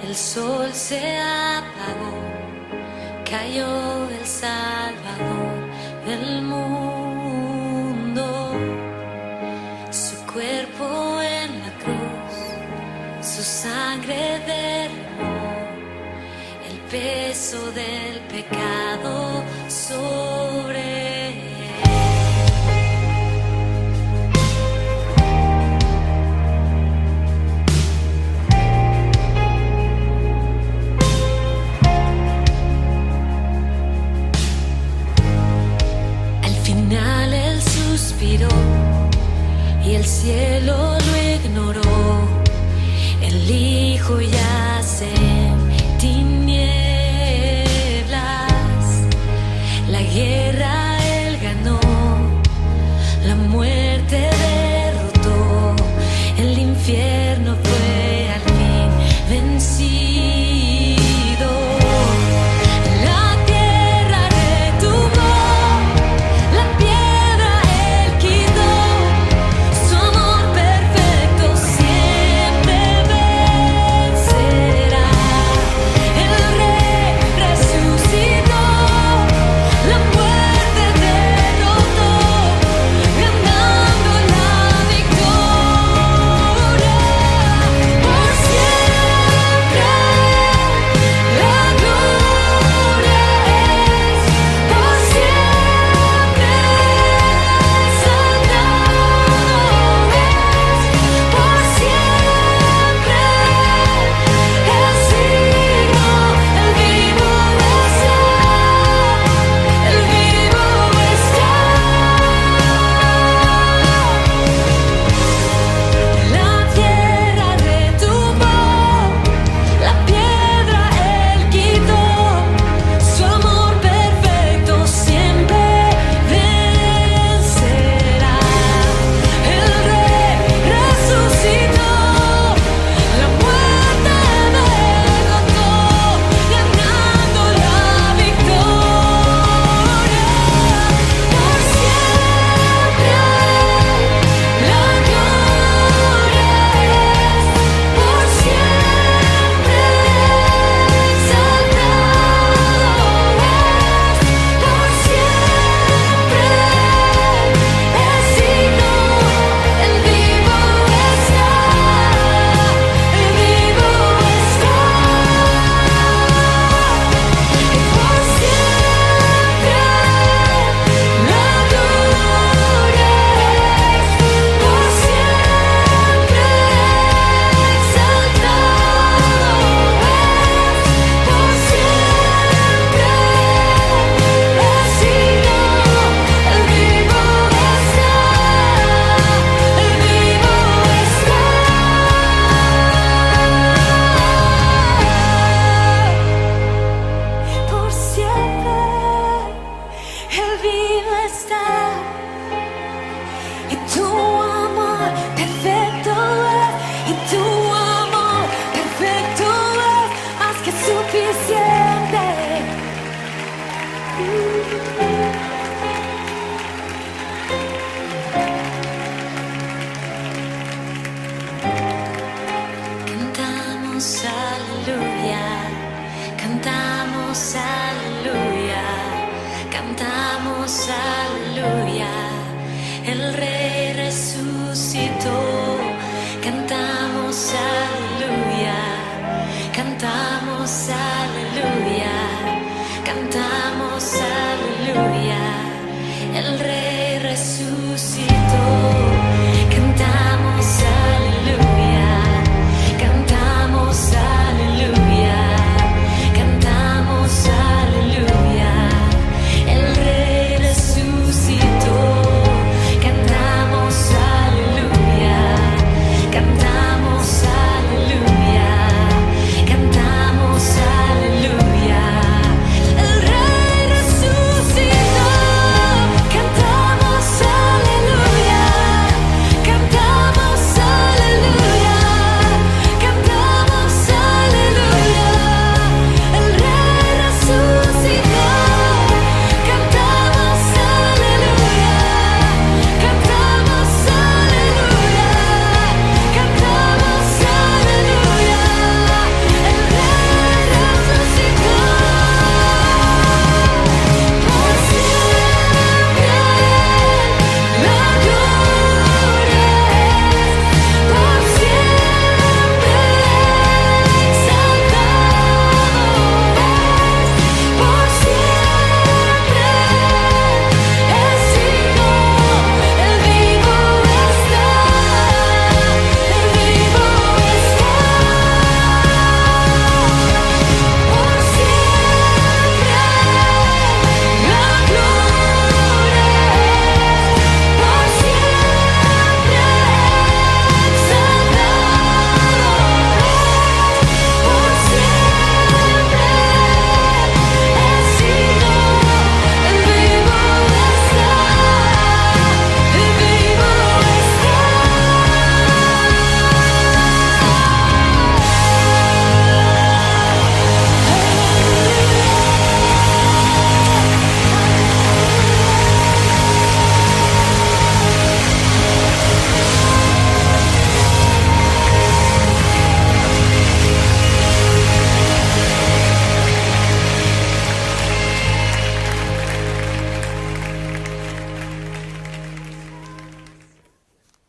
el sol se apagó, cayó el Salvador del mundo, su cuerpo en la cruz, su sangre derramó, el peso del pecado sobre él. Él suspiró y el cielo lo ignoró. El Hijo yace en tinieblas. La guerra él ganó, la muerte derrotó. El infierno fue al fin vencido. Cantamos aleluya, el Rey resucitó. Cantamos aleluya, cantamos aleluya, cantamos aleluya, el Rey resucitó. Cantamos aleluya, cantamos aleluya, cantamos aleluya, el Rey resucitó. Cantamos aleluya, cantamos aleluya, cantamos aleluya.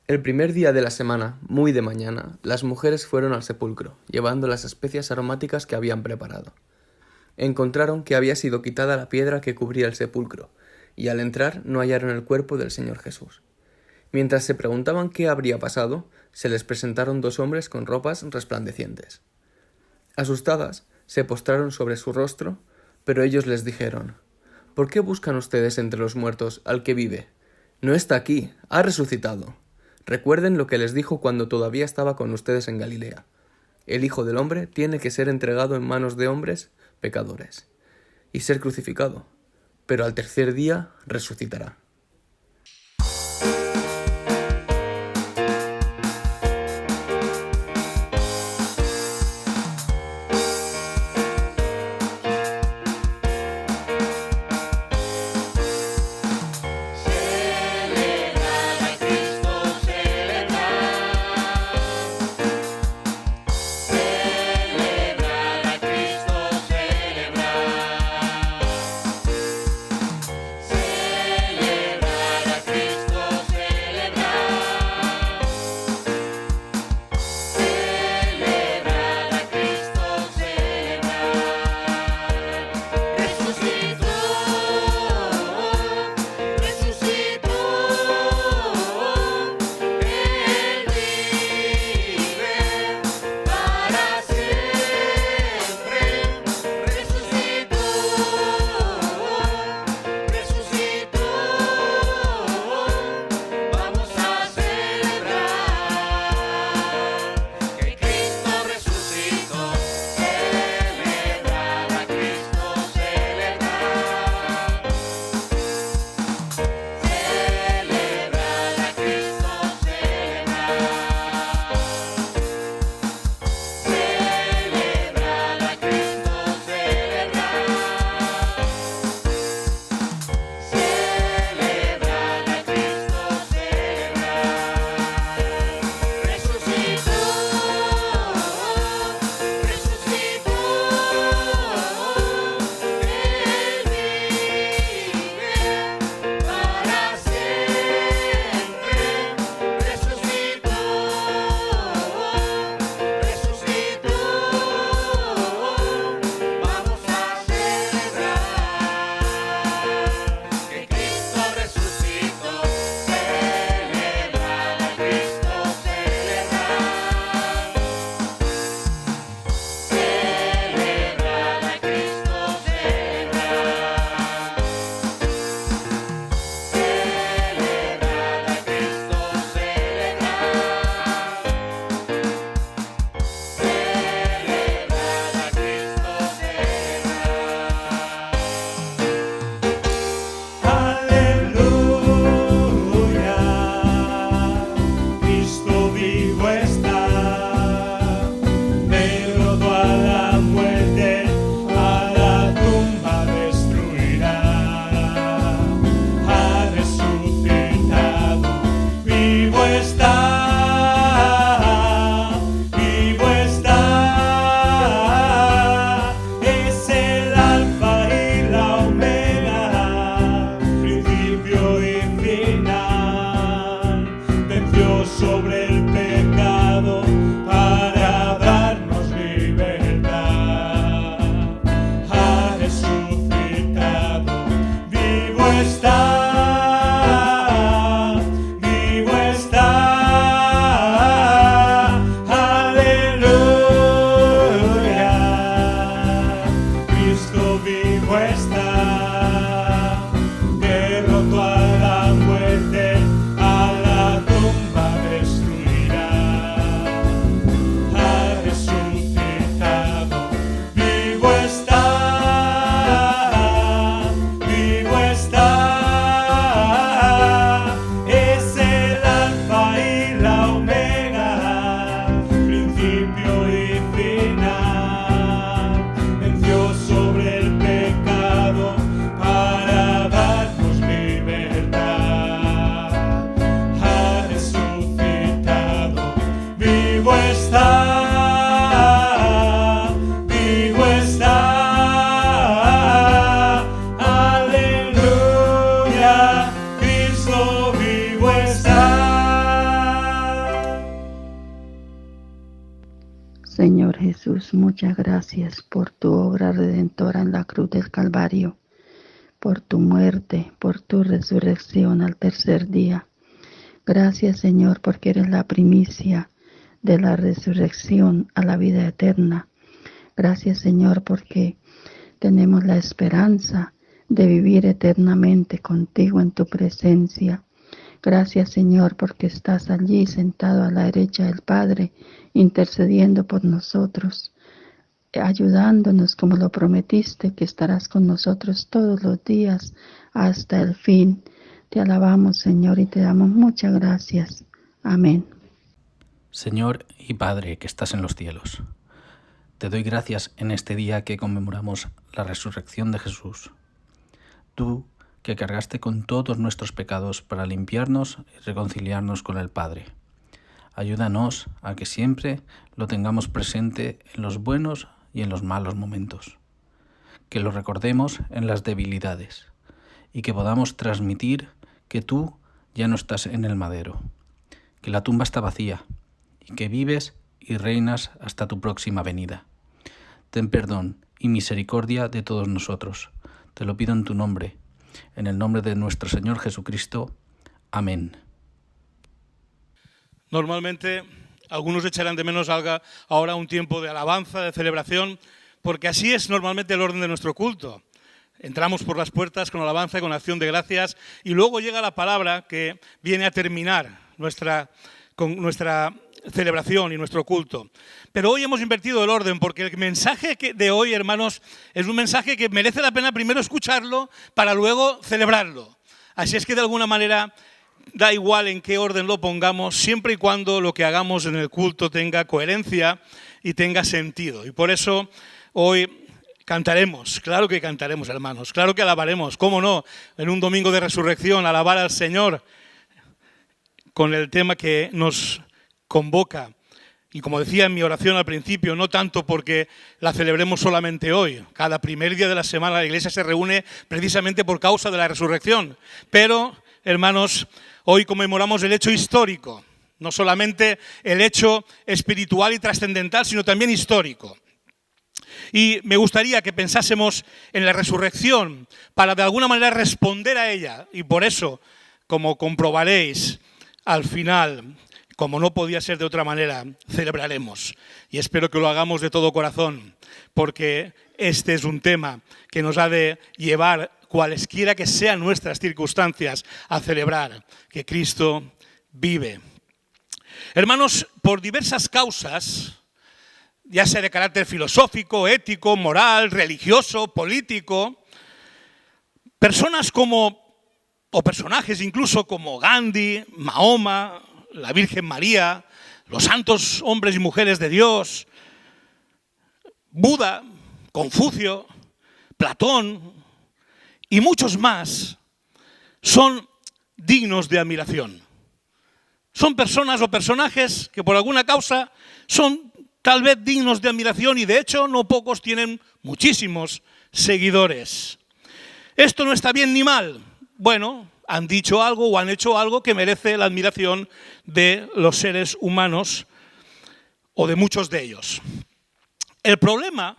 El primer día de la semana, muy de mañana, las mujeres fueron al sepulcro, llevando las especias aromáticas que habían preparado. Encontraron que había sido quitada la piedra que cubría el sepulcro, y al entrar no hallaron el cuerpo del Señor Jesús. Mientras se preguntaban qué habría pasado, se les presentaron dos hombres con ropas resplandecientes. Asustadas, se postraron sobre su rostro, pero ellos les dijeron: ¿Por qué buscan ustedes entre los muertos al que vive? No está aquí, ha resucitado. Recuerden lo que les dijo cuando todavía estaba con ustedes en Galilea. El Hijo del Hombre tiene que ser entregado en manos de hombres pecadores y ser crucificado, pero al tercer día resucitará. Señor Jesús, muchas gracias por tu obra redentora en la cruz del Calvario, por tu muerte, por tu resurrección al tercer día. Gracias, Señor, porque eres la primicia de la resurrección a la vida eterna. Gracias, Señor, porque tenemos la esperanza de vivir eternamente contigo en tu presencia. Gracias, Señor, porque estás allí sentado a la derecha del Padre, intercediendo por nosotros, ayudándonos como lo prometiste, que estarás con nosotros todos los días hasta el fin. Te alabamos, Señor, y te damos muchas gracias. Amén. Señor y Padre que estás en los cielos, te doy gracias en este día que conmemoramos la resurrección de Jesús. Tú, que cargaste con todos nuestros pecados para limpiarnos y reconciliarnos con el Padre. Ayúdanos a que siempre lo tengamos presente en los buenos y en los malos momentos, que lo recordemos en las debilidades y que podamos transmitir que tú ya no estás en el madero, que la tumba está vacía y que vives y reinas hasta tu próxima venida. Ten perdón y misericordia de todos nosotros. Te lo pido en tu nombre, en el nombre de nuestro Señor Jesucristo. Amén. Normalmente algunos echarán de menos ahora un tiempo de alabanza, de celebración, porque así es normalmente el orden de nuestro culto. Entramos por las puertas con alabanza y con acción de gracias y luego llega la palabra que viene a terminar nuestra celebración y nuestro culto. Pero hoy hemos invertido el orden porque el mensaje de hoy, hermanos, es un mensaje que merece la pena primero escucharlo para luego celebrarlo. Así es que de alguna manera da igual en qué orden lo pongamos, siempre y cuando lo que hagamos en el culto tenga coherencia y tenga sentido. Y por eso hoy cantaremos, claro que cantaremos, hermanos, claro que alabaremos, cómo no, en un domingo de resurrección, alabar al Señor con el tema que nos convoca. Y como decía en mi oración al principio, no tanto porque la celebremos solamente hoy. Cada primer día de la semana la Iglesia se reúne precisamente por causa de la resurrección. Pero, hermanos, hoy conmemoramos el hecho histórico. No solamente el hecho espiritual y trascendental, sino también histórico. Y me gustaría que pensásemos en la resurrección para de alguna manera responder a ella. Y por eso, como comprobaréis al final, como no podía ser de otra manera, celebraremos. Y espero que lo hagamos de todo corazón, porque este es un tema que nos ha de llevar, cualesquiera que sean nuestras circunstancias, a celebrar que Cristo vive. Hermanos, por diversas causas, ya sea de carácter filosófico, ético, moral, religioso, político, personas o personajes incluso como Gandhi, Mahoma, la Virgen María, los santos hombres y mujeres de Dios, Buda, Confucio, Platón y muchos más, son dignos de admiración. Son personas o personajes que por alguna causa son tal vez dignos de admiración y de hecho no pocos tienen muchísimos seguidores. Esto no está bien ni mal. Bueno, han dicho algo o han hecho algo que merece la admiración de los seres humanos o de muchos de ellos. El problema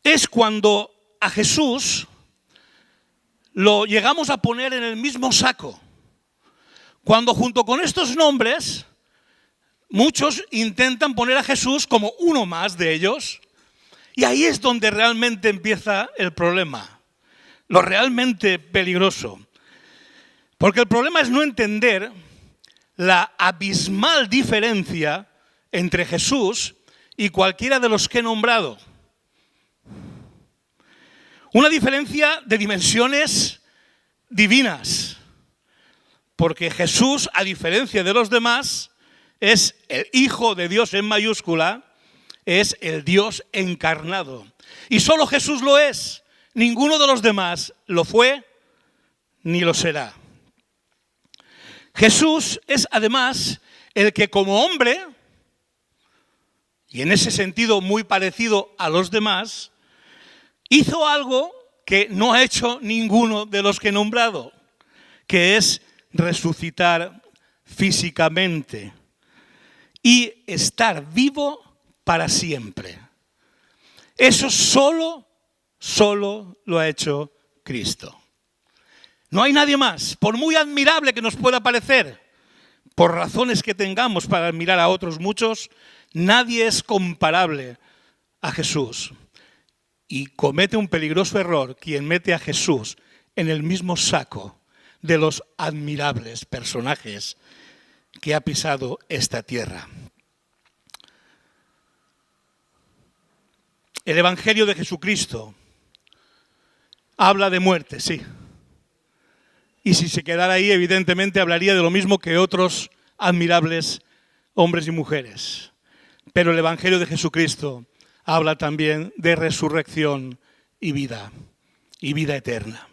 es cuando a Jesús lo llegamos a poner en el mismo saco. Cuando junto con estos nombres muchos intentan poner a Jesús como uno más de ellos, y ahí es donde realmente empieza el problema, lo realmente peligroso. Porque el problema es no entender la abismal diferencia entre Jesús y cualquiera de los que he nombrado. Una diferencia de dimensiones divinas, porque Jesús, a diferencia de los demás, es el Hijo de Dios en mayúscula, es el Dios encarnado. Y solo Jesús lo es. Ninguno de los demás lo fue ni lo será. Jesús es además el que como hombre, y en ese sentido muy parecido a los demás, hizo algo que no ha hecho ninguno de los que he nombrado, que es resucitar físicamente. y estar vivo para siempre. Eso solo lo ha hecho Cristo. No hay nadie más, por muy admirable que nos pueda parecer, por razones que tengamos para admirar a otros muchos, nadie es comparable a Jesús. Y comete un peligroso error quien mete a Jesús en el mismo saco de los admirables personajes que ha pisado esta tierra. El Evangelio de Jesucristo habla de muerte, sí. Y si se quedara ahí, evidentemente hablaría de lo mismo que otros admirables hombres y mujeres. Pero el Evangelio de Jesucristo habla también de resurrección y vida eterna.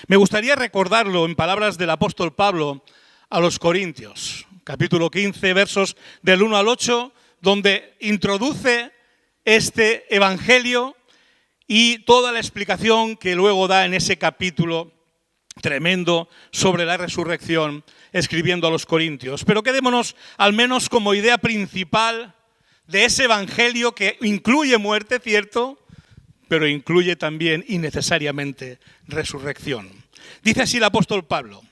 Me gustaría recordarlo en palabras del apóstol Pablo a los Corintios, capítulo 15, versos del 1 al 8, donde introduce este evangelio y toda la explicación que luego da en ese capítulo tremendo sobre la resurrección, escribiendo a los Corintios. Pero quedémonos al menos como idea principal de ese evangelio que incluye muerte, cierto, pero incluye también y necesariamente resurrección. Dice así el apóstol Pablo: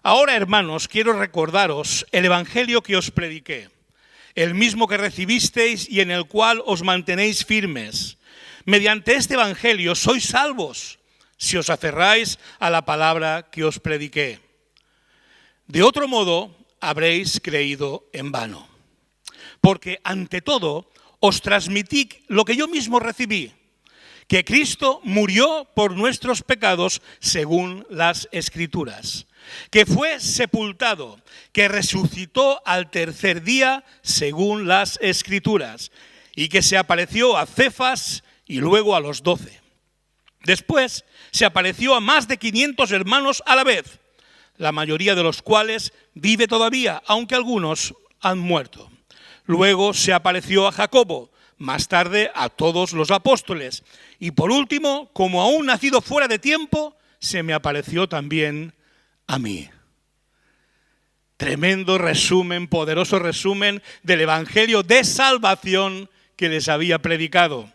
ahora, hermanos, quiero recordaros el evangelio que os prediqué, el mismo que recibisteis y en el cual os mantenéis firmes. Mediante este evangelio sois salvos, si os aferráis a la palabra que os prediqué. De otro modo, habréis creído en vano. Porque ante todo, os transmití lo que yo mismo recibí, que Cristo murió por nuestros pecados según las Escrituras, que fue sepultado, que resucitó al tercer día según las Escrituras, y que se apareció a Cefas y luego a los 12. Después se apareció a más de 500 hermanos a la vez, la mayoría de los cuales vive todavía, aunque algunos han muerto. Luego se apareció a Jacobo, más tarde a todos los apóstoles. Y por último, como aún nacido fuera de tiempo, se me apareció también a mí. Tremendo resumen, poderoso resumen del evangelio de salvación que les había predicado.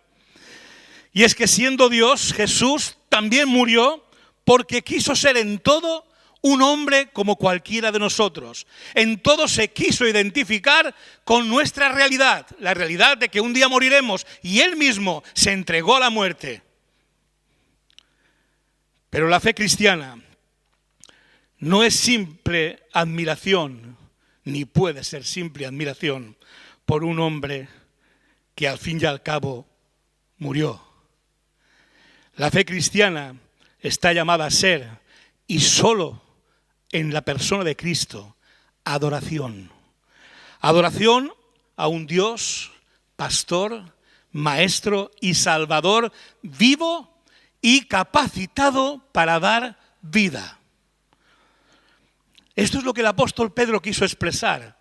Y es que siendo Dios, Jesús también murió porque quiso ser en todo un hombre como cualquiera de nosotros. En todo se quiso identificar con nuestra realidad, la realidad de que un día moriremos, y Él mismo se entregó a la muerte. Pero la fe cristiana no es simple admiración, ni puede ser simple admiración por un hombre que al fin y al cabo murió. La fe cristiana está llamada a ser, y solo en la persona de Cristo, adoración. Adoración a un Dios, pastor, maestro y salvador, vivo y capacitado para dar vida. Esto es lo que el apóstol Pedro quiso expresar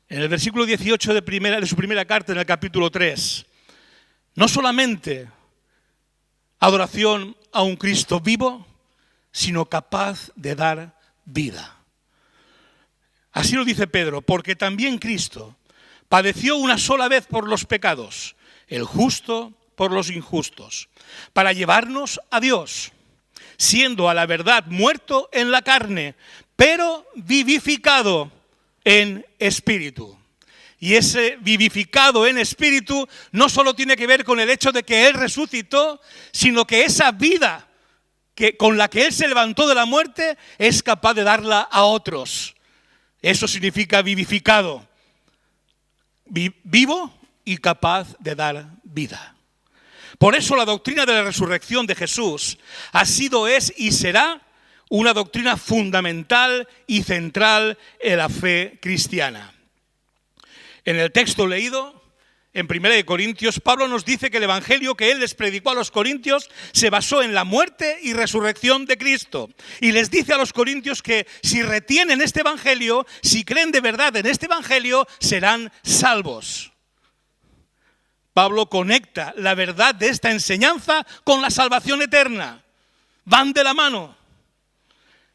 en el versículo 18 de su primera carta, en el capítulo 3. No solamente adoración a un Cristo vivo, sino capaz de dar vida. Así lo dice Pedro, porque también Cristo padeció una sola vez por los pecados, el justo por los injustos, para llevarnos a Dios, siendo a la verdad muerto en la carne, pero vivificado en espíritu. Y ese vivificado en espíritu no solo tiene que ver con el hecho de que Él resucitó, sino que esa vida con la que Él se levantó de la muerte es capaz de darla a otros. Eso significa vivificado, vivo y capaz de dar vida. Por eso la doctrina de la resurrección de Jesús ha sido, es y será una doctrina fundamental y central en la fe cristiana. En el texto leído, en 1 Corintios, Pablo nos dice que el evangelio que él les predicó a los corintios se basó en la muerte y resurrección de Cristo. Y les dice a los corintios que si retienen este evangelio, si creen de verdad en este evangelio, serán salvos. Pablo conecta la verdad de esta enseñanza con la salvación eterna. Van de la mano.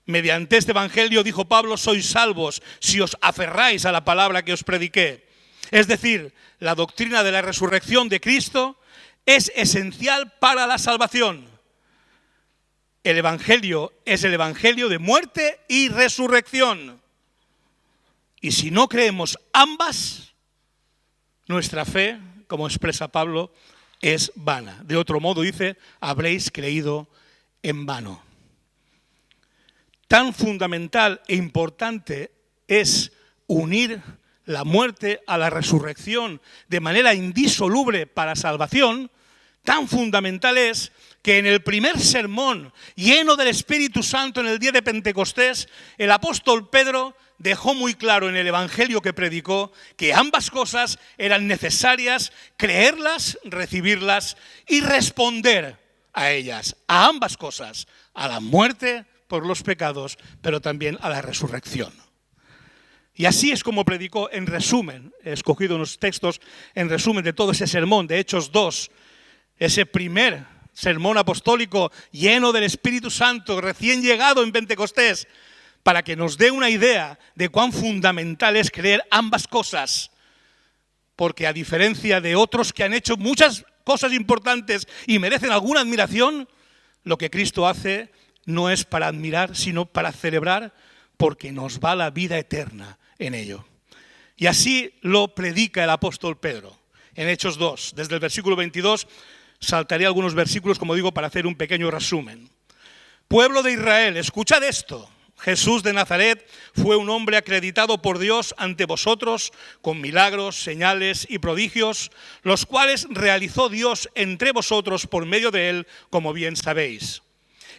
Mediante este evangelio, dijo Pablo, sois salvos si os aferráis a la palabra que os prediqué. Es decir, la doctrina de la resurrección de Cristo es esencial para la salvación. El evangelio es el evangelio de muerte y resurrección. Y si no creemos ambas, nuestra fe, como expresa Pablo, es vana. De otro modo dice, habréis creído en vano. Tan fundamental e importante es unir la muerte a la resurrección de manera indisoluble para salvación, tan fundamental es que en el primer sermón lleno del Espíritu Santo en el día de Pentecostés, el apóstol Pedro dejó muy claro en el evangelio que predicó que ambas cosas eran necesarias, creerlas, recibirlas y responder a ellas, a ambas cosas, a la muerte por los pecados, pero también a la resurrección. Y así es como predicó en resumen, he escogido unos textos en resumen de todo ese sermón, de Hechos 2, ese primer sermón apostólico lleno del Espíritu Santo, recién llegado en Pentecostés, para que nos dé una idea de cuán fundamental es creer ambas cosas. Porque a diferencia de otros que han hecho muchas cosas importantes y merecen alguna admiración, lo que Cristo hace no es para admirar, sino para celebrar, porque nos va la vida eterna en ello. Y así lo predica el apóstol Pedro en Hechos 2. Desde el versículo 22 saltaré algunos versículos, como digo, para hacer un pequeño resumen. Pueblo de Israel, escuchad esto. Jesús de Nazaret fue un hombre acreditado por Dios ante vosotros con milagros, señales y prodigios, los cuales realizó Dios entre vosotros por medio de él, como bien sabéis.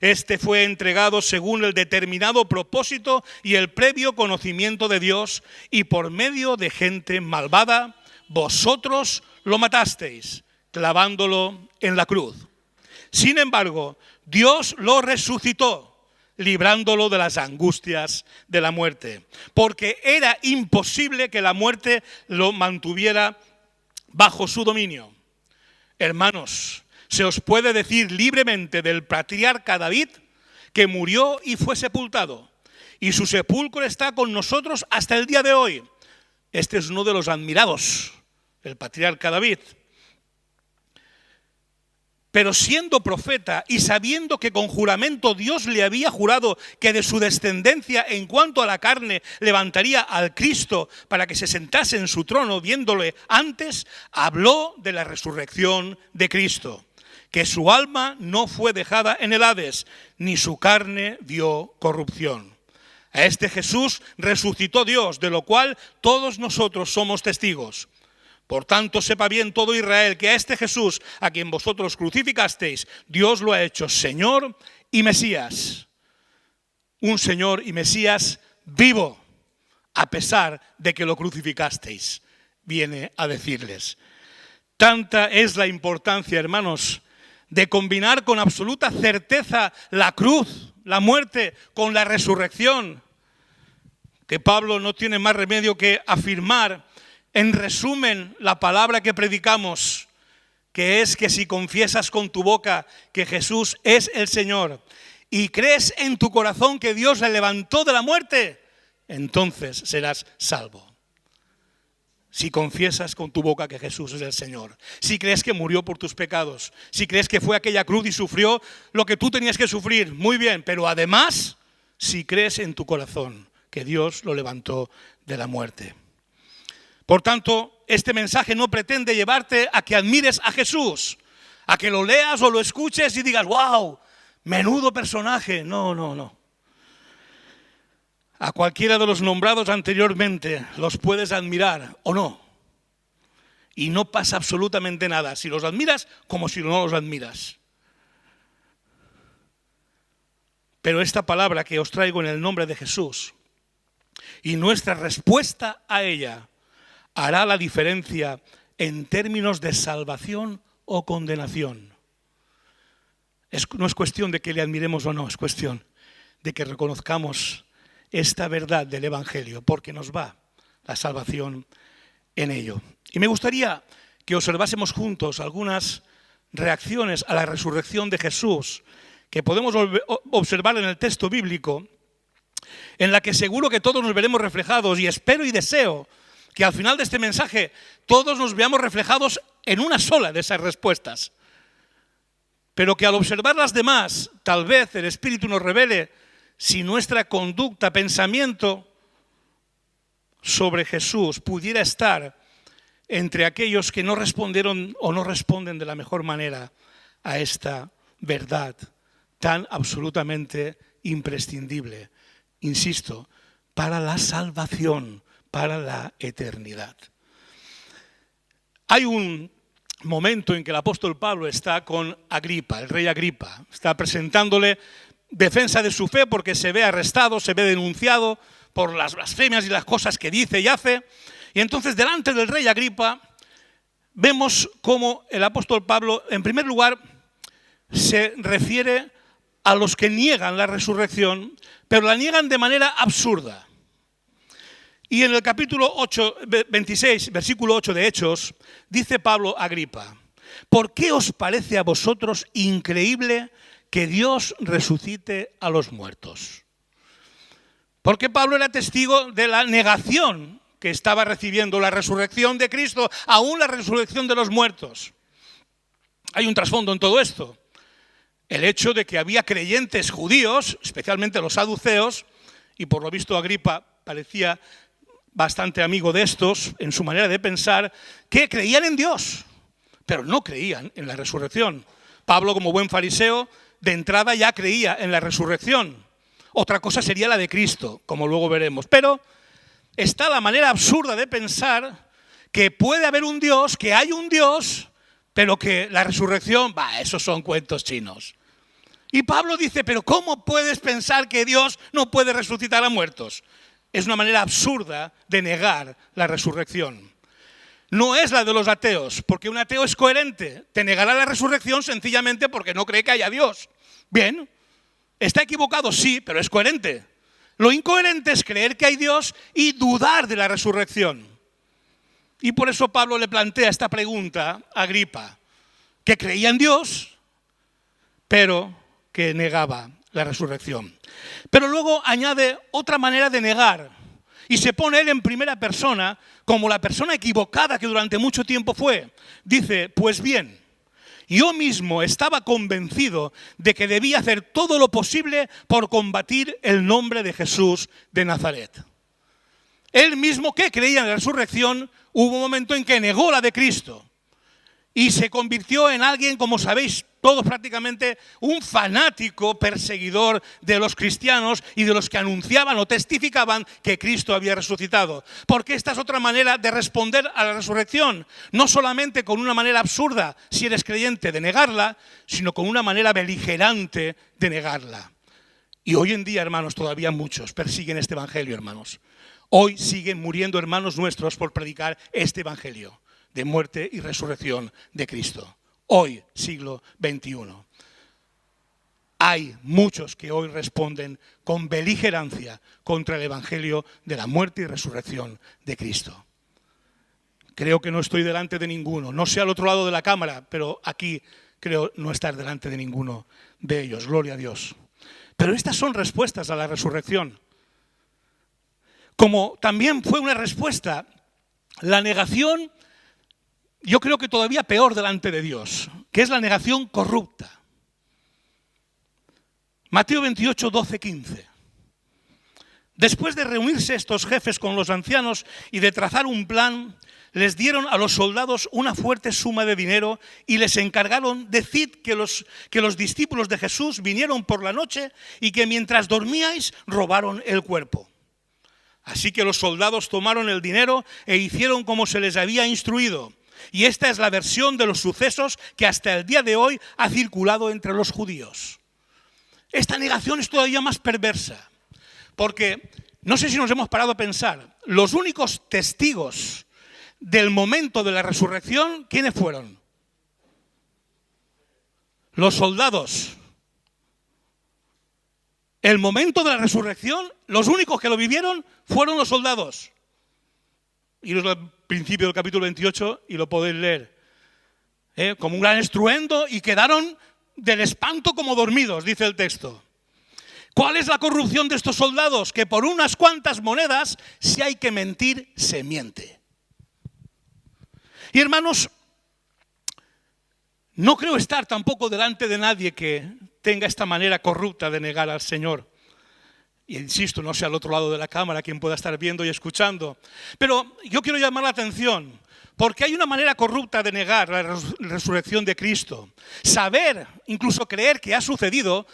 Este fue entregado según el determinado propósito y el previo conocimiento de Dios, y por medio de gente malvada, vosotros lo matasteis, clavándolo en la cruz. Sin embargo, Dios lo resucitó, librándolo de las angustias de la muerte, porque era imposible que la muerte lo mantuviera bajo su dominio. Hermanos, se os puede decir libremente del patriarca David que murió y fue sepultado, y su sepulcro está con nosotros hasta el día de hoy. Este es uno de los admirados, el patriarca David. Pero siendo profeta y sabiendo que con juramento Dios le había jurado que de su descendencia en cuanto a la carne levantaría al Cristo para que se sentase en su trono viéndole antes, habló de la resurrección de Cristo, que su alma no fue dejada en el Hades, ni su carne vio corrupción. A este Jesús resucitó Dios, de lo cual todos nosotros somos testigos. Por tanto, sepa bien todo Israel que a este Jesús, a quien vosotros crucificasteis, Dios lo ha hecho Señor y Mesías. Un Señor y Mesías vivo, a pesar de que lo crucificasteis, viene a decirles. Tanta es la importancia, hermanos, de combinar con absoluta certeza la cruz, la muerte, con la resurrección, que Pablo no tiene más remedio que afirmar, en resumen, la palabra que predicamos, que es que si confiesas con tu boca que Jesús es el Señor y crees en tu corazón que Dios le levantó de la muerte, entonces serás salvo. Si confiesas con tu boca que Jesús es el Señor, si crees que murió por tus pecados, si crees que fue a aquella cruz y sufrió lo que tú tenías que sufrir, muy bien, pero además, si crees en tu corazón que Dios lo levantó de la muerte. Por tanto, este mensaje no pretende llevarte a que admires a Jesús, a que lo leas o lo escuches y digas, wow, menudo personaje. No. A cualquiera de los nombrados anteriormente los puedes admirar o no. Y no pasa absolutamente nada si los admiras como si no los admiras. Pero esta palabra que os traigo en el nombre de Jesús y nuestra respuesta a ella hará la diferencia en términos de salvación o condenación. No es cuestión de que le admiremos o no, es cuestión de que reconozcamos esta verdad del Evangelio, porque nos va la salvación en ello. Y me gustaría que observásemos juntos algunas reacciones a la resurrección de Jesús que podemos observar en el texto bíblico en la que seguro que todos nos veremos reflejados, y espero y deseo que al final de este mensaje todos nos veamos reflejados en una sola de esas respuestas. Pero que al observar las demás, tal vez el Espíritu nos revele si nuestra conducta, pensamiento sobre Jesús pudiera estar entre aquellos que no respondieron o no responden de la mejor manera a esta verdad tan absolutamente imprescindible, insisto, para la salvación, para la eternidad. Hay un momento en que el apóstol Pablo está con Agripa, el rey Agripa, está presentándole defensa de su fe porque se ve arrestado, se ve denunciado por las blasfemias y las cosas que dice y hace. Y entonces delante del rey Agripa vemos cómo el apóstol Pablo, en primer lugar, se refiere a los que niegan la resurrección, pero la niegan de manera absurda. Y en el capítulo 26, versículo 8 de Hechos, dice Pablo a Agripa: ¿por qué os parece a vosotros increíble que Dios resucite a los muertos? Porque Pablo era testigo de la negación que estaba recibiendo la resurrección de Cristo, aún la resurrección de los muertos. Hay un trasfondo en todo esto. El hecho de que había creyentes judíos, especialmente los saduceos, y por lo visto Agripa parecía bastante amigo de estos en su manera de pensar, que creían en Dios, pero no creían en la resurrección. Pablo, como buen fariseo, de entrada ya creía en la resurrección. Otra cosa sería la de Cristo, como luego veremos. Pero está la manera absurda de pensar que puede haber un Dios, que hay un Dios, pero que la resurrección, esos son cuentos chinos. Y Pablo dice, pero ¿cómo puedes pensar que Dios no puede resucitar a muertos? Es una manera absurda de negar la resurrección. No es la de los ateos, porque un ateo es coherente. Te negará la resurrección sencillamente porque no cree que haya Dios. Bien, está equivocado, sí, pero es coherente. Lo incoherente es creer que hay Dios y dudar de la resurrección. Y por eso Pablo le plantea esta pregunta a Agripa, que creía en Dios, pero que negaba la resurrección. Pero luego añade otra manera de negar y se pone él en primera persona como la persona equivocada que durante mucho tiempo fue. Dice, pues bien, yo mismo estaba convencido de que debía hacer todo lo posible por combatir el nombre de Jesús de Nazaret. Él mismo, que creía en la resurrección, hubo un momento en que negó la de Cristo y se convirtió en alguien, como sabéis todos prácticamente, un fanático perseguidor de los cristianos y de los que anunciaban o testificaban que Cristo había resucitado. Porque esta es otra manera de responder a la resurrección, no solamente con una manera absurda, si eres creyente, de negarla, sino con una manera beligerante de negarla. Y hoy en día, hermanos, todavía muchos persiguen este evangelio, hermanos. Hoy siguen muriendo hermanos nuestros por predicar este evangelio de muerte y resurrección de Cristo. Hoy, siglo XXI. Hay muchos que hoy responden con beligerancia contra el evangelio de la muerte y resurrección de Cristo. Creo que no estoy delante de ninguno. No sé al otro lado de la cámara, pero aquí creo no estar delante de ninguno de ellos. Gloria a Dios. Pero estas son respuestas a la resurrección. Como también fue una respuesta la negación, yo creo que todavía peor delante de Dios, que es la negación corrupta. Mateo 28, 12, 15. Después de reunirse estos jefes con los ancianos y de trazar un plan, les dieron a los soldados una fuerte suma de dinero y les encargaron: decid que los discípulos de Jesús vinieron por la noche y que mientras dormíais robaron el cuerpo. Así que los soldados tomaron el dinero e hicieron como se les había instruido. Y esta es la versión de los sucesos que hasta el día de hoy ha circulado entre los judíos. Esta negación es todavía más perversa, porque no sé si nos hemos parado a pensar, los únicos testigos del momento de la resurrección, ¿quiénes fueron? Los soldados. El momento de la resurrección, los únicos que lo vivieron fueron los soldados. Iros al principio del capítulo 28 y lo podéis leer. Como un gran estruendo y quedaron del espanto como dormidos, dice el texto. ¿Cuál es la corrupción de estos soldados? Que por unas cuantas monedas, si hay que mentir, se miente. Y hermanos, no creo estar tampoco delante de nadie que tenga esta manera corrupta de negar al Señor. Y insisto, no sé al otro lado de la cámara quien pueda estar viendo y escuchando. Pero yo quiero llamar la atención, porque hay una manera corrupta de negar la resurrección de Cristo. Saber, incluso creer que ha sucedido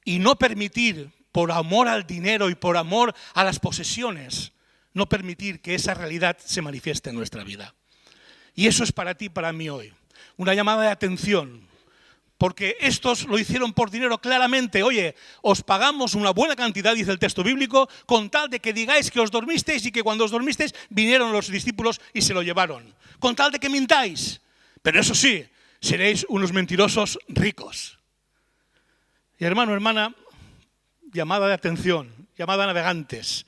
y no permitir, por amor al dinero y por amor a las posesiones, no permitir que esa realidad se manifieste en nuestra vida. Y eso es para ti y para mí hoy. Una llamada de atención. Porque estos lo hicieron por dinero claramente. Oye, os pagamos una buena cantidad, dice el texto bíblico, con tal de que digáis que os dormisteis y que cuando os dormisteis vinieron los discípulos y se lo llevaron. Con tal de que mintáis. Pero eso sí, seréis unos mentirosos ricos. Y hermano, hermana, llamada de atención, llamada a navegantes.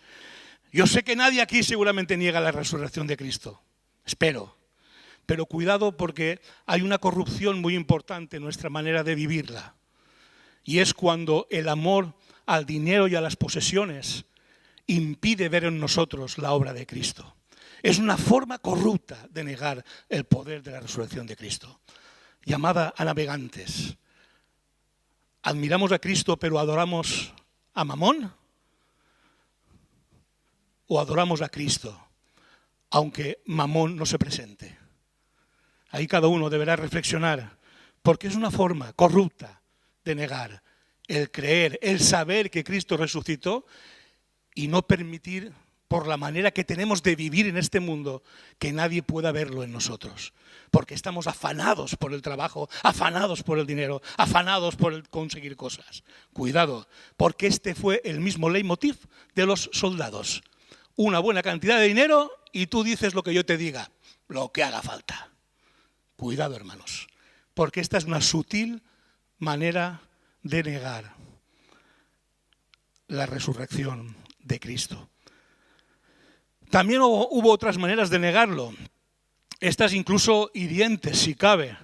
Yo sé que nadie aquí seguramente niega la resurrección de Cristo. Espero. Pero cuidado porque hay una corrupción muy importante en nuestra manera de vivirla. Y es cuando el amor al dinero y a las posesiones impide ver en nosotros la obra de Cristo. Es una forma corrupta de negar el poder de la resurrección de Cristo. Llamada a navegantes. ¿Admiramos a Cristo pero adoramos a Mamón? ¿O adoramos a Cristo aunque Mamón no se presente? Ahí cada uno deberá reflexionar, porque es una forma corrupta de negar el creer, el saber que Cristo resucitó y no permitir, por la manera que tenemos de vivir en este mundo, que nadie pueda verlo en nosotros. Porque estamos afanados por el trabajo, afanados por el dinero, afanados por el conseguir cosas. Cuidado, porque este fue el mismo leitmotiv de los soldados. Una buena cantidad de dinero y tú dices lo que yo te diga, lo que haga falta. Cuidado, hermanos, porque esta es una sutil manera de negar la resurrección de Cristo. También hubo otras maneras de negarlo, estas incluso hirientes si cabe,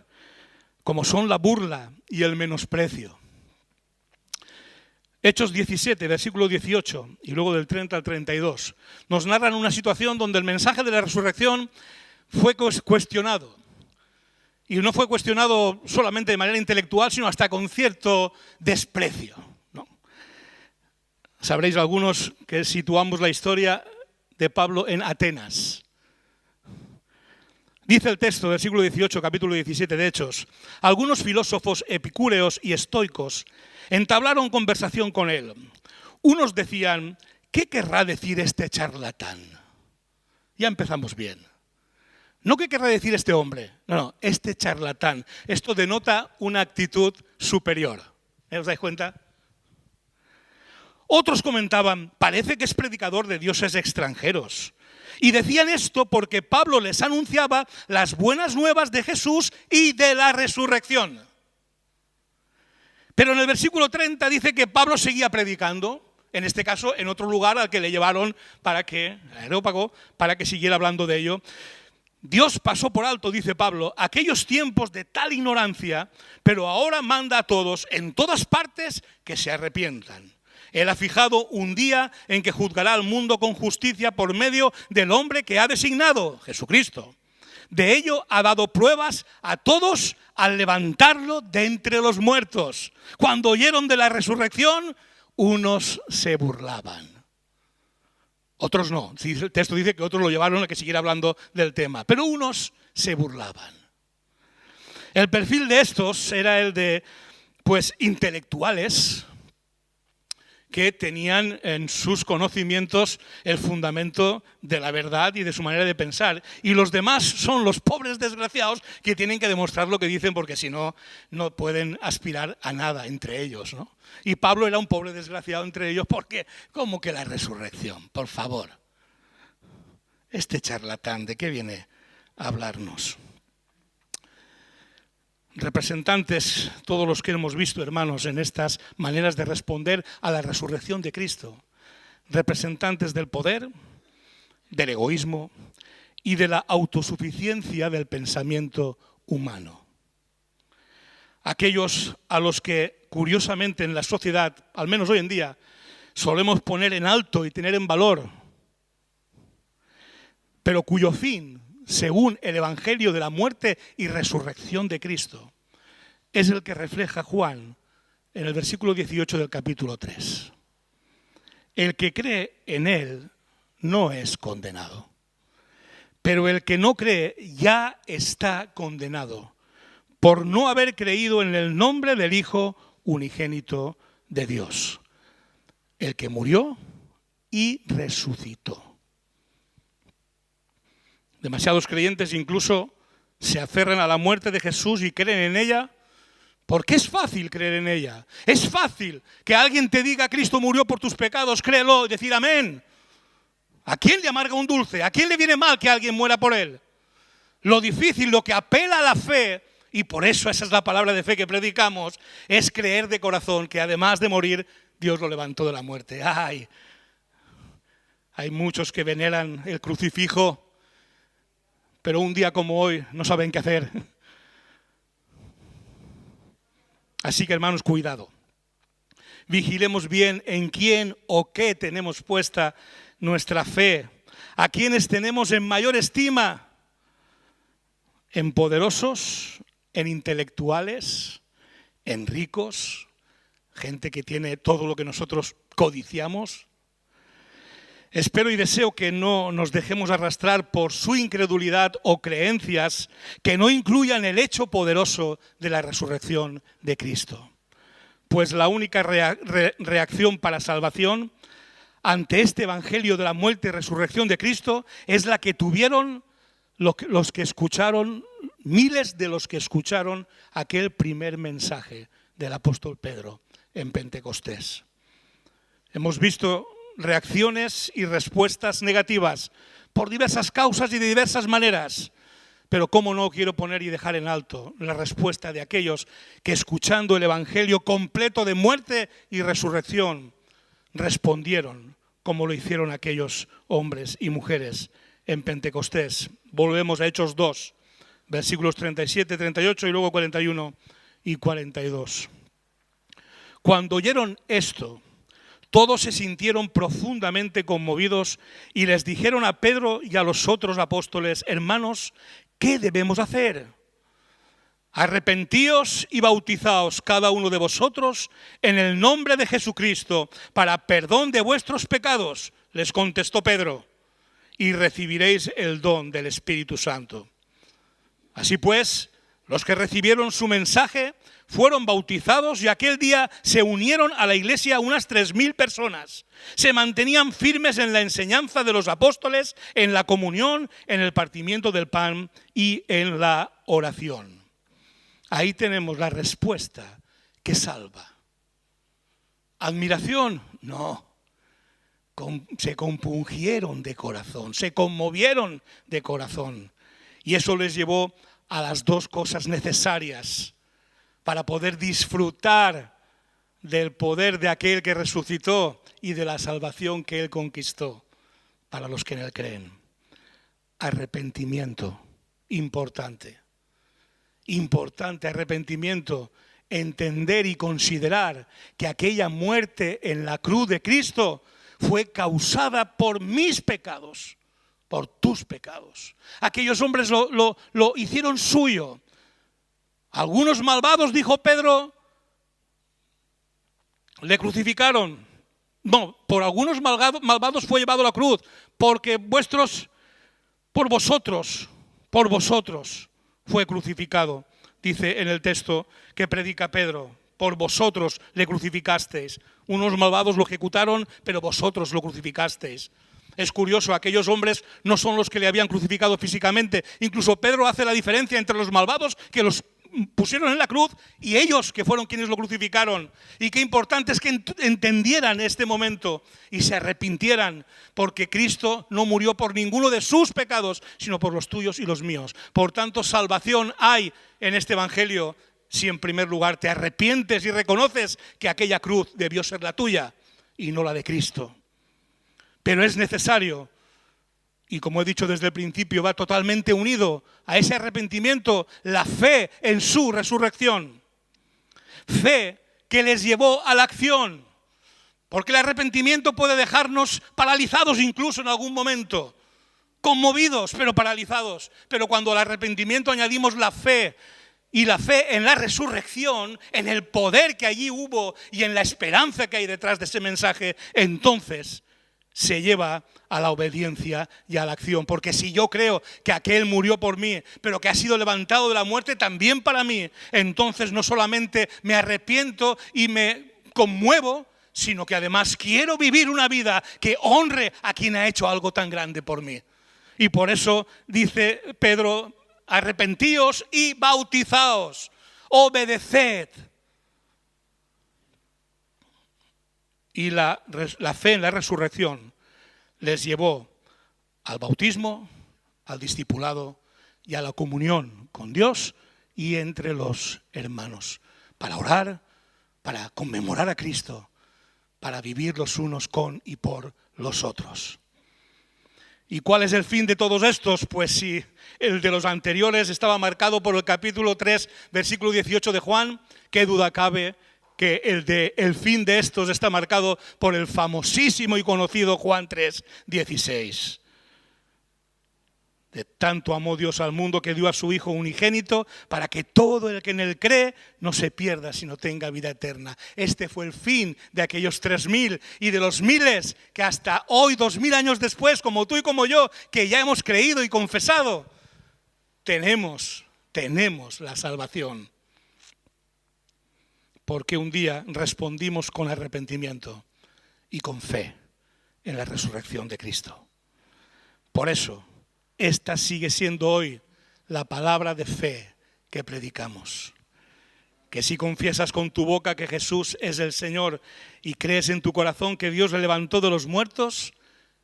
como son la burla y el menosprecio. Hechos 17, versículo 18 y luego del 30 al 32, nos narran una situación donde el mensaje de la resurrección fue cuestionado. Y no fue cuestionado solamente de manera intelectual, sino hasta con cierto desprecio, ¿no? Sabréis algunos que situamos la historia de Pablo en Atenas. Dice el texto del siglo XVIII, capítulo 17 de Hechos, algunos filósofos epicúreos y estoicos entablaron conversación con él. Unos decían, ¿qué querrá decir este charlatán? Ya empezamos bien. No qué querrá decir este hombre, no, este charlatán. Esto denota una actitud superior. ¿Os dais cuenta? Otros comentaban, parece que es predicador de dioses extranjeros. Y decían esto porque Pablo les anunciaba las buenas nuevas de Jesús y de la resurrección. Pero en el versículo 30 dice que Pablo seguía predicando, en este caso en otro lugar al que le llevaron al Areópago, para que siguiera hablando de ello. Dios pasó por alto, dice Pablo, aquellos tiempos de tal ignorancia, pero ahora manda a todos, en todas partes, que se arrepientan. Él ha fijado un día en que juzgará al mundo con justicia por medio del hombre que ha designado, Jesucristo. De ello ha dado pruebas a todos al levantarlo de entre los muertos. Cuando oyeron de la resurrección, unos se burlaban. Otros no. El texto dice que otros lo llevaron a que siguiera hablando del tema. Pero unos se burlaban. El perfil de estos era el de, intelectuales que tenían en sus conocimientos el fundamento de la verdad y de su manera de pensar. Y los demás son los pobres desgraciados que tienen que demostrar lo que dicen porque si no, no pueden aspirar a nada entre ellos, ¿no? Y Pablo era un pobre desgraciado entre ellos porque, ¿cómo que la resurrección? Por favor. Este charlatán, ¿de qué viene a hablarnos? Representantes, todos los que hemos visto, hermanos, en estas maneras de responder a la resurrección de Cristo, representantes del poder, del egoísmo y de la autosuficiencia del pensamiento humano. Aquellos a los que curiosamente en la sociedad, al menos hoy en día, solemos poner en alto y tener en valor, pero cuyo fin, según el Evangelio de la muerte y resurrección de Cristo, es el que refleja Juan en el versículo 18 del capítulo 3. El que cree en él no es condenado, pero el que no cree ya está condenado por no haber creído en el nombre del Hijo unigénito de Dios, el que murió y resucitó. Demasiados creyentes incluso se aferran a la muerte de Jesús y creen en ella porque es fácil creer en ella. Es fácil que alguien te diga Cristo murió por tus pecados, créelo y decir amén. ¿A quién le amarga un dulce? ¿A quién le viene mal que alguien muera por él? Lo difícil, lo que apela a la fe, y por eso esa es la palabra de fe que predicamos, es creer de corazón que además de morir, Dios lo levantó de la muerte. ¡Ay! Hay muchos que veneran el crucifijo, pero un día como hoy no saben qué hacer. Así que, hermanos, cuidado. Vigilemos bien en quién o qué tenemos puesta nuestra fe. ¿A quiénes tenemos en mayor estima? ¿En poderosos? ¿En intelectuales? ¿En ricos? ¿Gente que tiene todo lo que nosotros codiciamos? Espero y deseo que no nos dejemos arrastrar por su incredulidad o creencias que no incluyan el hecho poderoso de la resurrección de Cristo. Pues la única reacción para salvación ante este evangelio de la muerte y resurrección de Cristo es la que tuvieron los que escucharon, miles de los que escucharon aquel primer mensaje del apóstol Pedro en Pentecostés. Hemos visto reacciones y respuestas negativas por diversas causas y de diversas maneras. Pero cómo no quiero poner y dejar en alto la respuesta de aquellos que escuchando el evangelio completo de muerte y resurrección respondieron como lo hicieron aquellos hombres y mujeres en Pentecostés. Volvemos a Hechos 2, versículos 37, 38 y luego 41 y 42. Cuando oyeron esto, todos se sintieron profundamente conmovidos y les dijeron a Pedro y a los otros apóstoles: hermanos, ¿qué debemos hacer? Arrepentíos y bautizaos cada uno de vosotros en el nombre de Jesucristo para perdón de vuestros pecados, les contestó Pedro, y recibiréis el don del Espíritu Santo. Así pues, los que recibieron su mensaje fueron bautizados y aquel día se unieron a la iglesia unas 3.000 personas. Se mantenían firmes en la enseñanza de los apóstoles, en la comunión, en el partimiento del pan y en la oración. Ahí tenemos la respuesta que salva. ¿Admiración? No. Se compungieron de corazón, se conmovieron de corazón. Y eso les llevó a las dos cosas necesarias para poder disfrutar del poder de aquel que resucitó y de la salvación que Él conquistó para los que en Él creen. Arrepentimiento, importante. Importante arrepentimiento, entender y considerar que aquella muerte en la cruz de Cristo fue causada por mis pecados, por tus pecados. Aquellos hombres lo hicieron suyo. Algunos malvados, dijo Pedro, le crucificaron. No, por algunos malvados fue llevado a la cruz, porque por vosotros fue crucificado. Dice en el texto que predica Pedro, por vosotros le crucificasteis. Unos malvados lo ejecutaron, pero vosotros lo crucificasteis. Es curioso, aquellos hombres no son los que le habían crucificado físicamente. Incluso Pedro hace la diferencia entre los malvados que los pusieron en la cruz y ellos que fueron quienes lo crucificaron. Y qué importante es que entendieran este momento y se arrepintieran, porque Cristo no murió por ninguno de sus pecados, sino por los tuyos y los míos. Por tanto, salvación hay en este evangelio si en primer lugar te arrepientes y reconoces que aquella cruz debió ser la tuya y no la de Cristo. Pero es necesario, y como he dicho desde el principio, va totalmente unido a ese arrepentimiento, la fe en su resurrección. Fe que les llevó a la acción. Porque el arrepentimiento puede dejarnos paralizados incluso en algún momento, conmovidos pero paralizados. Pero cuando al arrepentimiento añadimos la fe, y la fe en la resurrección, en el poder que allí hubo y en la esperanza que hay detrás de ese mensaje, entonces se lleva a la obediencia y a la acción. Porque si yo creo que aquel murió por mí, pero que ha sido levantado de la muerte también para mí, entonces no solamente me arrepiento y me conmuevo, sino que además quiero vivir una vida que honre a quien ha hecho algo tan grande por mí. Y por eso dice Pedro: arrepentíos y bautizaos, obedeced. Y la fe en la resurrección les llevó al bautismo, al discipulado y a la comunión con Dios y entre los hermanos, para orar, para conmemorar a Cristo, para vivir los unos con y por los otros. ¿Y cuál es el fin de todos estos? Pues si el de los anteriores estaba marcado por el capítulo 3, versículo 18 de Juan, qué duda cabe que el fin de estos está marcado por el famosísimo y conocido Juan 3, 16. De tanto amó Dios al mundo que dio a su Hijo unigénito para que todo el que en él cree no se pierda, sino tenga vida eterna. Este fue el fin de aquellos 3000 y de los miles que hasta hoy, 2000 años después, como tú y como yo, que ya hemos creído y confesado, tenemos la salvación. Porque un día respondimos con arrepentimiento y con fe en la resurrección de Cristo. Por eso, esta sigue siendo hoy la palabra de fe que predicamos. Que si confiesas con tu boca que Jesús es el Señor y crees en tu corazón que Dios le levantó de los muertos,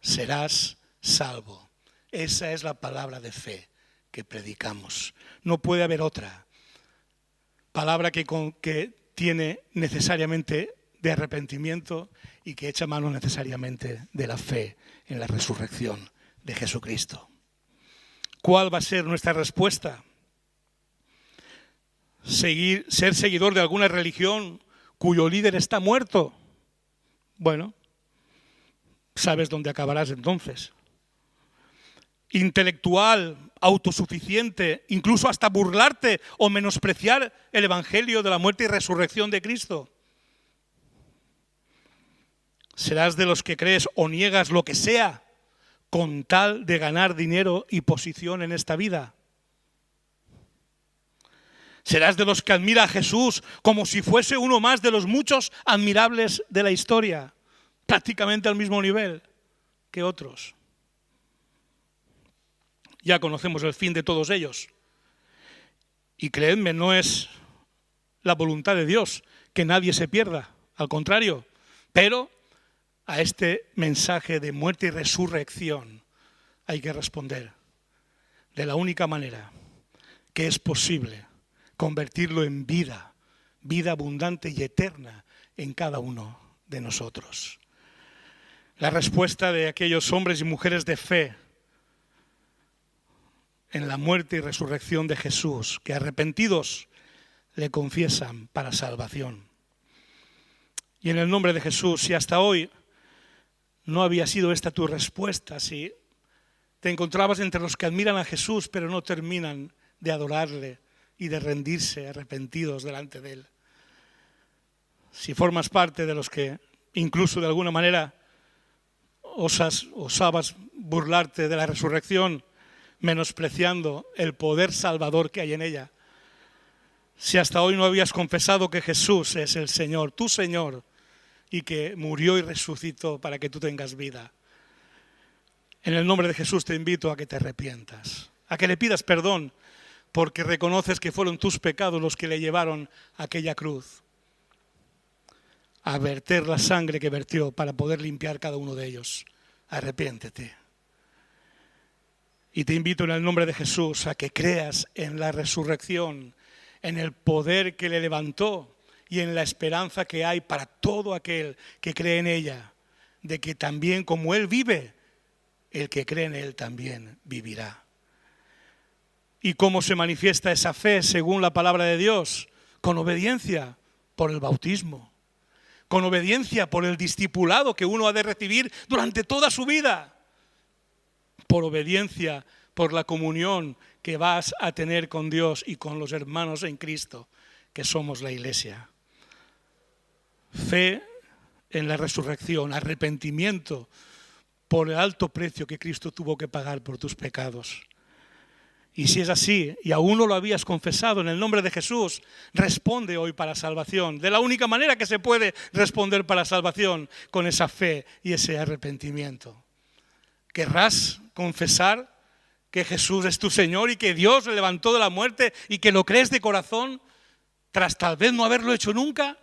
serás salvo. Esa es la palabra de fe que predicamos. No puede haber otra palabra que tiene necesariamente de arrepentimiento y que echa mano necesariamente de la fe en la resurrección de Jesucristo. ¿Cuál va a ser nuestra respuesta? ¿Ser seguidor de alguna religión cuyo líder está muerto? Bueno, sabes dónde acabarás entonces. Intelectual, autosuficiente, incluso hasta burlarte o menospreciar el evangelio de la muerte y resurrección de Cristo. Serás de los que crees o niegas lo que sea con tal de ganar dinero y posición en esta vida. Serás de los que admira a Jesús como si fuese uno más de los muchos admirables de la historia, prácticamente al mismo nivel que otros. Ya conocemos el fin de todos ellos. Y creedme, no es la voluntad de Dios que nadie se pierda, al contrario, pero a este mensaje de muerte y resurrección hay que responder de la única manera que es posible convertirlo en vida abundante y eterna en cada uno de nosotros. La respuesta de aquellos hombres y mujeres de fe en la muerte y resurrección de Jesús, que arrepentidos le confiesan para salvación. Y en el nombre de Jesús, si hasta hoy no había sido esta tu respuesta, si te encontrabas entre los que admiran a Jesús pero no terminan de adorarle y de rendirse arrepentidos delante de él, si formas parte de los que incluso de alguna manera osabas burlarte de la resurrección, menospreciando el poder salvador que hay en ella, si hasta hoy no habías confesado que Jesús es el Señor, tu Señor, y que murió y resucitó para que tú tengas vida, en el nombre de Jesús te invito a que te arrepientas, a que le pidas perdón, porque reconoces que fueron tus pecados los que le llevaron a aquella cruz, a verter la sangre que vertió para poder limpiar cada uno de ellos. Arrepiéntete. Y te invito en el nombre de Jesús a que creas en la resurrección, en el poder que le levantó y en la esperanza que hay para todo aquel que cree en ella, de que también como Él vive, el que cree en Él también vivirá. ¿Y cómo se manifiesta esa fe según la palabra de Dios? Con obediencia. por el bautismo, con obediencia por el discipulado que uno ha de recibir durante toda su vida, por obediencia por la comunión que vas a tener con Dios y con los hermanos en Cristo, que somos la Iglesia. Fe en la resurrección, arrepentimiento por el alto precio que Cristo tuvo que pagar por tus pecados. Y si es así, y aún no lo habías confesado en el nombre de Jesús, responde hoy para salvación. De la única manera que se puede responder para salvación, con esa fe y ese arrepentimiento. ¿Querrás confesar que Jesús es tu Señor y que Dios le levantó de la muerte y que lo crees de corazón, tras tal vez no haberlo hecho nunca?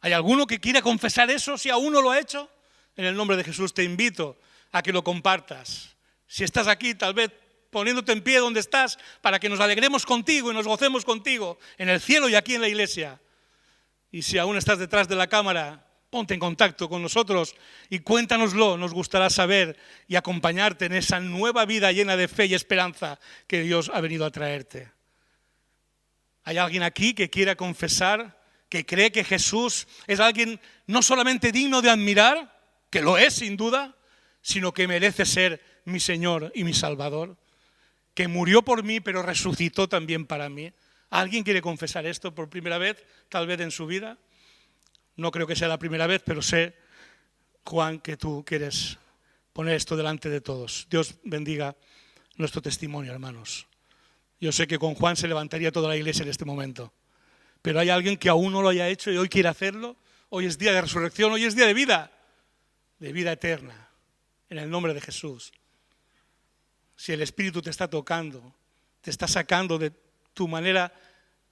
¿Hay alguno que quiera confesar eso si aún no lo ha hecho? En el nombre de Jesús te invito a que lo compartas. Si estás aquí, tal vez poniéndote en pie donde estás, para que nos alegremos contigo y nos gocemos contigo en el cielo y aquí en la iglesia. Y si aún estás detrás de la cámara, ponte en contacto con nosotros y cuéntanoslo. Nos gustará saber y acompañarte en esa nueva vida llena de fe y esperanza que Dios ha venido a traerte. ¿Hay alguien aquí que quiera confesar, que cree que Jesús es alguien no solamente digno de admirar, que lo es sin duda, sino que merece ser mi Señor y mi Salvador? Que murió por mí, pero resucitó también para mí. ¿Alguien quiere confesar esto por primera vez, tal vez en su vida? No creo que sea la primera vez, pero sé, Juan, que tú quieres poner esto delante de todos. Dios bendiga nuestro testimonio, hermanos. Yo sé que con Juan se levantaría toda la iglesia en este momento, pero hay alguien que aún no lo haya hecho y hoy quiere hacerlo. Hoy es día de resurrección, hoy es día de vida eterna, en el nombre de Jesús. Si el Espíritu te está tocando, te está sacando de tu manera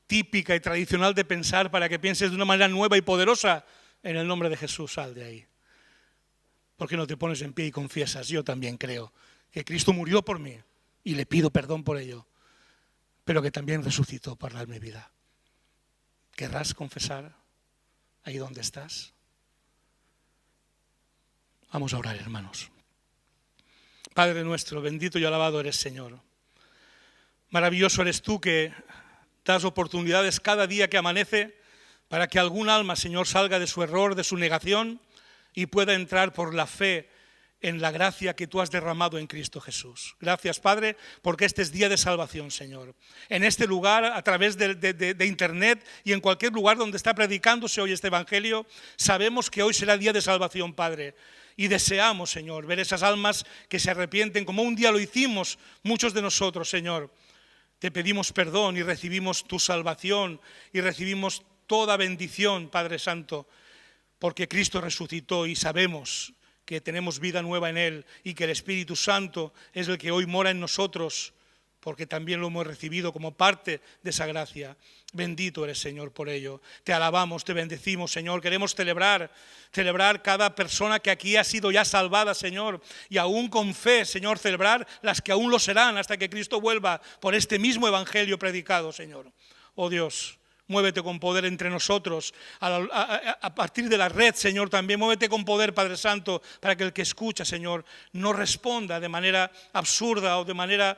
típica y tradicional de pensar para que pienses de una manera nueva y poderosa, en el nombre de Jesús, sal de ahí. ¿Por qué no te pones en pie y confiesas? Yo también creo que Cristo murió por mí y le pido perdón por ello, pero que también resucitó para darme vida. ¿Querrás confesar ahí donde estás? Vamos a orar, hermanos. Padre nuestro, bendito y alabado eres, Señor. Maravilloso eres tú que das oportunidades cada día que amanece para que algún alma, Señor, salga de su error, de su negación y pueda entrar por la fe en la gracia que tú has derramado en Cristo Jesús. Gracias, Padre, porque este es día de salvación, Señor. En este lugar, a través de internet y en cualquier lugar donde está predicándose hoy este evangelio, sabemos que hoy será día de salvación, Padre. Y deseamos, Señor, ver esas almas que se arrepienten, como un día lo hicimos muchos de nosotros, Señor. Te pedimos perdón y recibimos tu salvación y recibimos toda bendición, Padre Santo, porque Cristo resucitó y sabemos que tenemos vida nueva en Él y que el Espíritu Santo es el que hoy mora en nosotros, porque también lo hemos recibido como parte de esa gracia. Bendito eres, Señor, por ello. Te alabamos, te bendecimos, Señor. Queremos celebrar cada persona que aquí ha sido ya salvada, Señor, y aún con fe, Señor, celebrar las que aún lo serán hasta que Cristo vuelva por este mismo evangelio predicado, Señor. Oh Dios, muévete con poder entre nosotros, a partir de la red, Señor, también muévete con poder, Padre Santo, para que el que escucha, Señor, no responda de manera absurda o de manera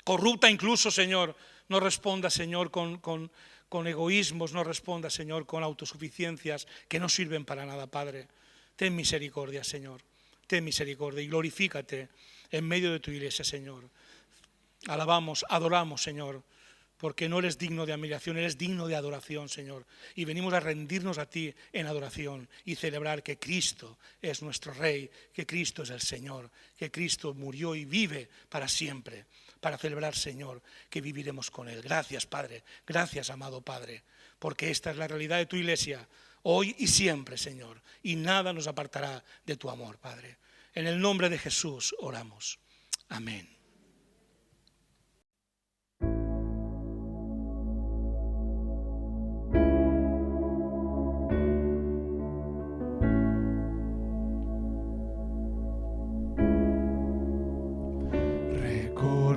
corrupta incluso, Señor. No responda, Señor, con egoísmos, no responda, Señor, con autosuficiencias que no sirven para nada, Padre. Ten misericordia, Señor, ten misericordia y glorifícate en medio de tu iglesia, Señor. Alabamos, adoramos, Señor, porque no eres digno de admiración, eres digno de adoración, Señor. Y venimos a rendirnos a ti en adoración y celebrar que Cristo es nuestro Rey, que Cristo es el Señor, que Cristo murió y vive para siempre, para celebrar, Señor, que viviremos con Él. Gracias, Padre, gracias, amado Padre, porque esta es la realidad de tu iglesia, hoy y siempre, Señor, y nada nos apartará de tu amor, Padre. En el nombre de Jesús oramos. Amén.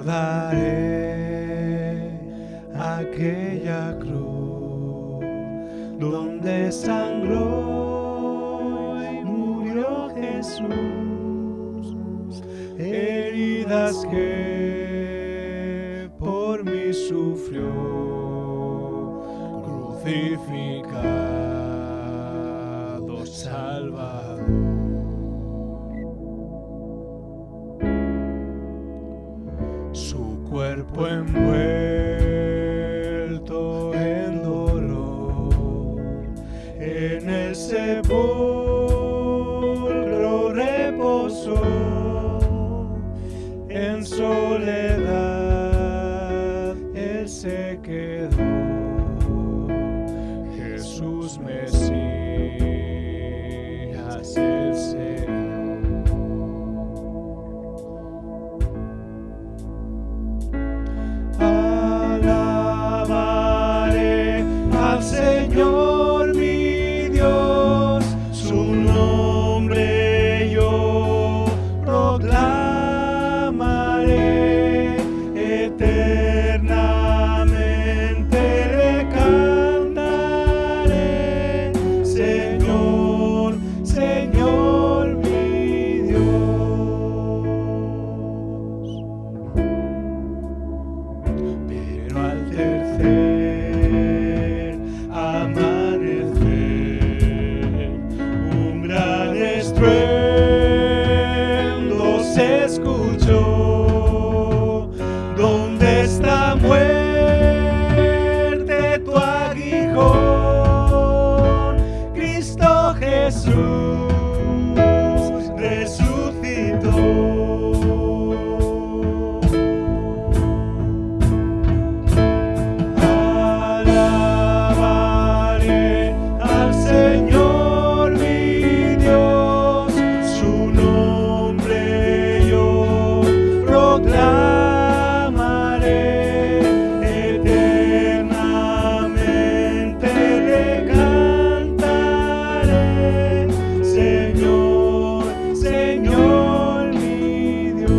Recordaré aquella cruz donde sangró y murió Jesús, heridas que por mí sufrió, cruz crucificado Salvador. Su cuerpo envuelto en dolor, en el sepulcro reposó, en soledad él se quedó. Jesús Mesías, el Señor. Alabaré al Señor mi Dios, su nombre yo proclamaré, eternamente le cantaré, Señor, Señor mi Dios. Pero al tercer amanecer, un gran estruendo se escuchó. ¿Dónde está, muerte, tu aguijón? Cristo Jesús resucitó. Alabaré al Señor mi Dios, su nombre yo proclamaré, eternamente le cantaré, Señor, Señor mi Dios.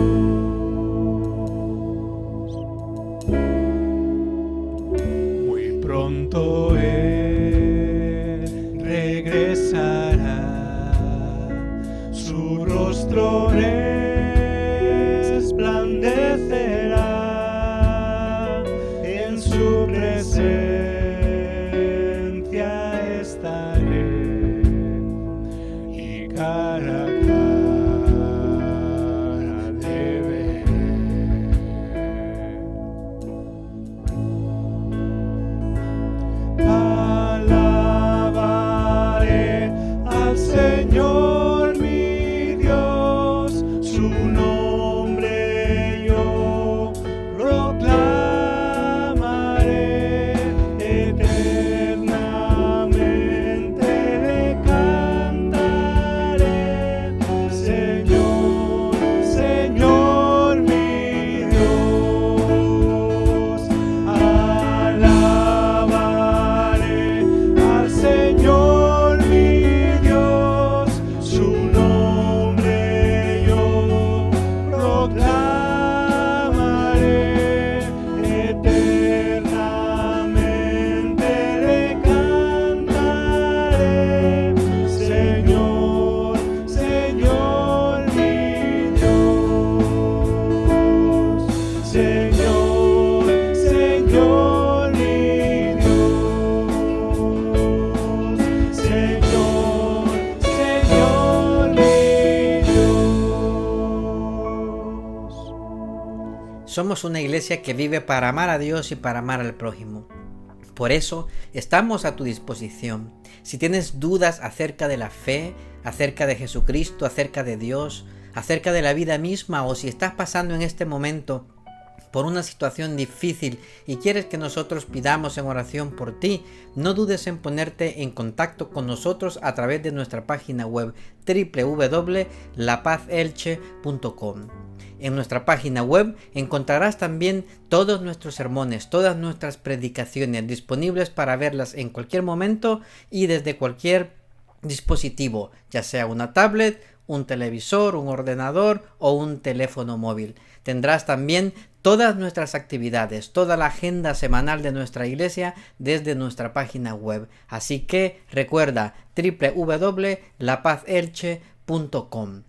Muy pronto Él regresará, su rostro resplandecerá, en su presencia estaré, y cara a cara le veré. Alabaré al Señor mi Dios, su nombre yo proclamaré, eternamente le cantaré, Señor, Señor mi Dios. Alabaré al Señor mi Dios, su nombre yo proclamaré, eternamente le cantaré, Señor, Señor mi Dios. Señor, Señor mi Dios. Señor, Señor mi Dios. Somos una iglesia que vive para amar a Dios y para amar al prójimo. Por eso estamos a tu disposición. Si tienes dudas acerca de la fe, acerca de Jesucristo, acerca de Dios, acerca de la vida misma, o si estás pasando en este momento por una situación difícil y quieres que nosotros pidamos en oración por ti, no dudes en ponerte en contacto con nosotros a través de nuestra página web www.lapazelche.com. En nuestra página web encontrarás también todos nuestros sermones, todas nuestras predicaciones disponibles para verlas en cualquier momento y desde cualquier dispositivo, ya sea una tablet, un televisor, un ordenador o un teléfono móvil. Tendrás también todas nuestras actividades, toda la agenda semanal de nuestra iglesia desde nuestra página web. Así que recuerda www.lapazelche.com.